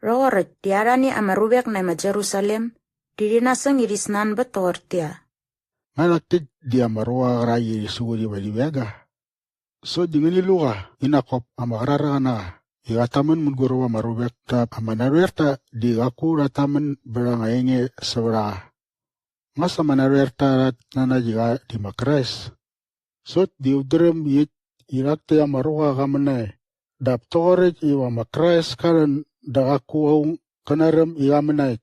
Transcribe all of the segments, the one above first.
Rogoret diarani ama rubek nama Jerusalem, dirinasang irisnan betortia. Ngalatit dia marua rayi sugu di wega. So dingin iluga inakop amakarara na. Igataman mungguruwa marubek ta amanarwerta di gaku rataman berangayenge sebera. Ngasa manarwerta nana jiga di makres. So di udrem yit irakte amaruga kamane. Dap toret iwa makres karan dagaku aung kanarem igamane.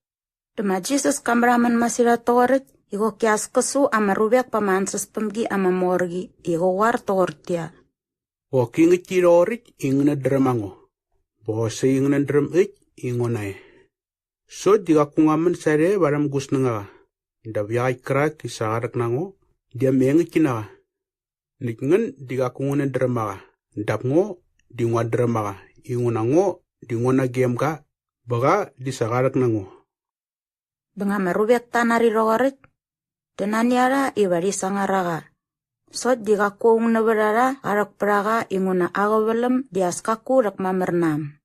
Dema Jesus kameraman masira toret, igo kias kesu ama rubek pamanses pemgi ama morgi, igo war tortia. Walking it rorit ingna dramango. Bose ingna dram it ingonai. So digakungaman sare baram gusnanga. Dabyai krak isarak nango, dia mengikina. Nikngan digakunguna dramaga. Dapngo dingwa dramaga. Ingunango dingona game ka. Baga disagarak nango. Bengama rubek tanari rogoret, denaniara ibari sangaraga. Sot digakung nabarara arak praga inguna agawalem diaskaku rak mamernam.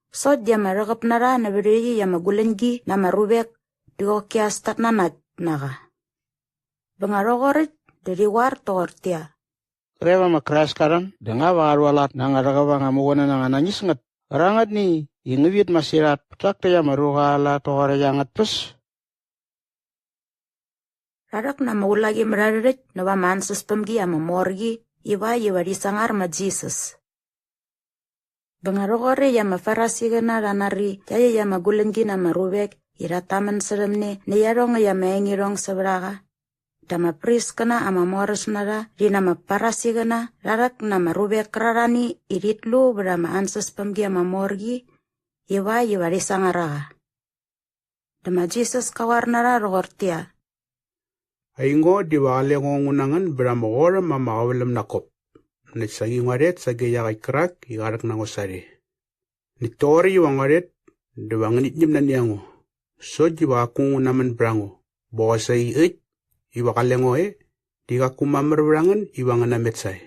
Sot dia maragap nara nabari yamagulengi nama rubek digokias tatnanat naga. Bengarogoret dari war tortia. Reva makras karan, denga warwalat nangaragawa ngamuwana nangananyis ngat. Rangat ni, ingwit masirat, takta ya marugala tohara yangat pes. Rarak na maulagi mararit na wamansus pemgi ama morgi, iwa di sangar ma Jesus. Bengarogore ya mafarasi gana ranari, jaya ya magulengi na marubek, irataman seremne, niyarong ya maengirong sabraga. Dama pris kana ama moros nara, rina maparasi gana, rarak na marubek rarani, iritlu berama ansus pemgi ama morgi, iwa di sangaraga. Dama Jesus kawar nara rogortia. Aingo diwale ngongunangan beramogora mamawalem nakop. Nitsagi ngaret sagi yakai krak igarak nangosari. Nitori wangaret dewangan itnyim nanyango. So jiwakung naman brango. Bosay it iwakalengo digakumamar brangan iwangan nametsay.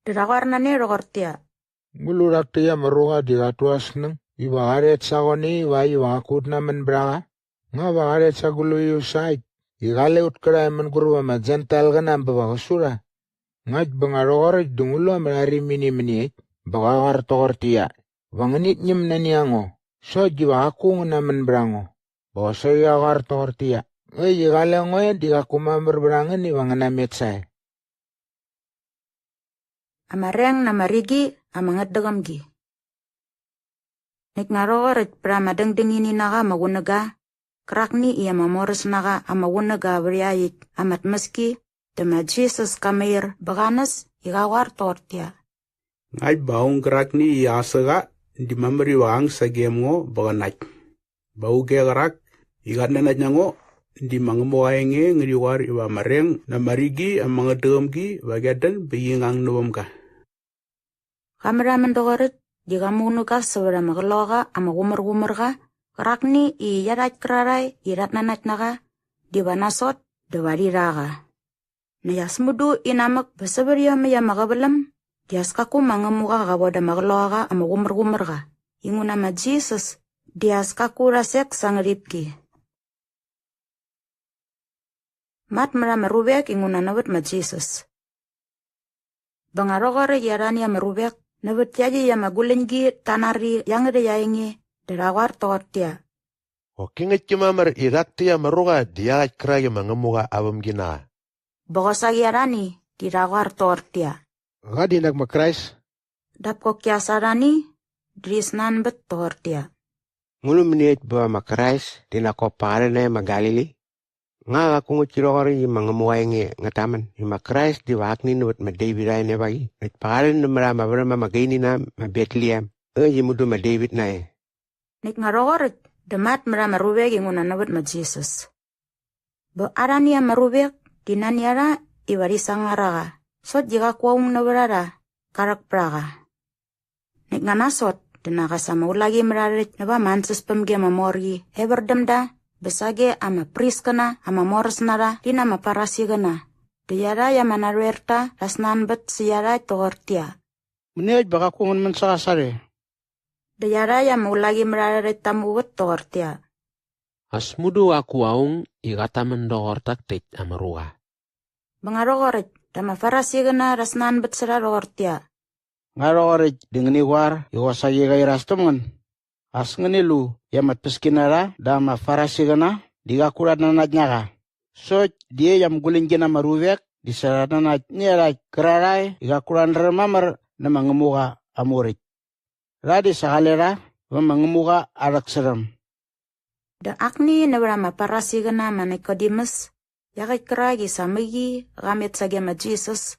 Dirawar nani rogortia. Ngulurak tiya maruga digatuas nang. Iwakaret sagoni iwakut naman braga. Nga wakaret saguluyo sait. Igale utkara eman kurwa majantal ganam babakasura. Ngaj bangarogoret dungulo marari mini bagar tortia. Wanganit nyem naniango. So jiwa aku naman brango. Boso yagar tortia. Igale ngoy digakumamar brangan iwangan nametsay. Amareng na marigi amangaddagamgi. Niknarogoret pramadangdangini naga magunaga. Krakni iya mamoros naga amawunaga beriayit amat meski dema Jesus kamir baganas igawar tortia. Ngay baung krakni iya asaga di mamari wang sa game ngo baganat. Bau ge krak igat nanat nyango di mangamuayenge ngriwar iwa mareng na marigi ang mga dagomgi wagadan biyingang nuwam ka. Kameraman dogoret digamunuga sabara magaloga amagumar-gumar ka. Krakni i yarat kraray irat nanat naga di banasot dawari raga. Nayas mudu inamak basabariya maya magabalam dias kaku mangamuka kaboda magloga amagumar-gumar ka. Inguna ma Jesus dias kaku rasek sangripki. Mat marubek inguna nawat ma Jesus. Bangarogore yarani marubek nawat yaji ya magulengi tanari yang ada yaingi. Darawar tortia. Kingat kimamar iraktiya maruga diyagat kraya mangamuga awam gina. Bogosagi arani dirawar tortia. Gadi nagmakrais. Dapko kiasarani drisnan bet tortia. Ngulum niat ba makrais dinakopare na magalili. Nga kung uchirokari mangamuga ingi ngataman. Makrais diwakni nuwat ma-David ay na bagi. At pakarin na marama magaini na ma-Bethlehem. Mudu ma-David na Nik ngarogoret, demat marama rubek inguna nawat ma Jesus. Bo arani ya marubek, dinaniara iwari sangaraga. Sot jika kuaung nabarara, karak praga. Nik nganasot, dinakasama ulagi mararit, naba mansus pemgi mamorgi, heberdemda, besage ama priskana, ama morsnara, dina maparasi gana. Diyara ya manarwerta, rasnan bet siyara tortia. Menit baka kungan man sakasari. Dayara ya mulagi merarit tamuwet toortia. Asmudu aku aung igataman dogortak tek amarua. Bangarogorit, dama farasi gana rasnan betsera roortia. Ngarorit dengan iwar iwasagi gai rastaman. As ngenilu yamat peskinara dama farasi gana digakurat nanat nyaga. So dia yang gulin gina maruvek di saranat niara kerarai igakuran remamar na mangemuka amurit. Radi sakalera mangemuka arak serem. Da akni na brama parasi gana Nicodemus, yakay keragi samigi gamit sa gema Jesus,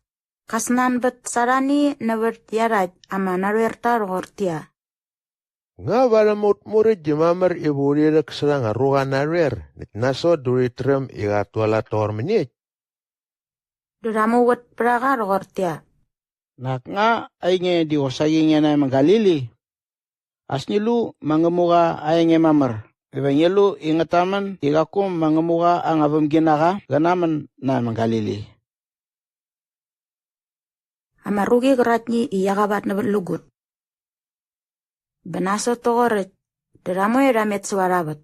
kasnan bet sarani na yarat ama narwerta roortia. Nga baramut murid jemamar ibu rirak serang aruga narwer. Nit naso duri trem iga tuala tor menit. Duramu wet praga roortia. Nak nga ay nge diwasagi nga na Galili. As nilu mangemuka ay nge mamar. Ibanyelu ingataman igakum mangemuka ang abam ginaka ganaman na Galili. Amarugi geratnyi iyakabat na lugut. Benaso togorit, deramu eramet suarabat.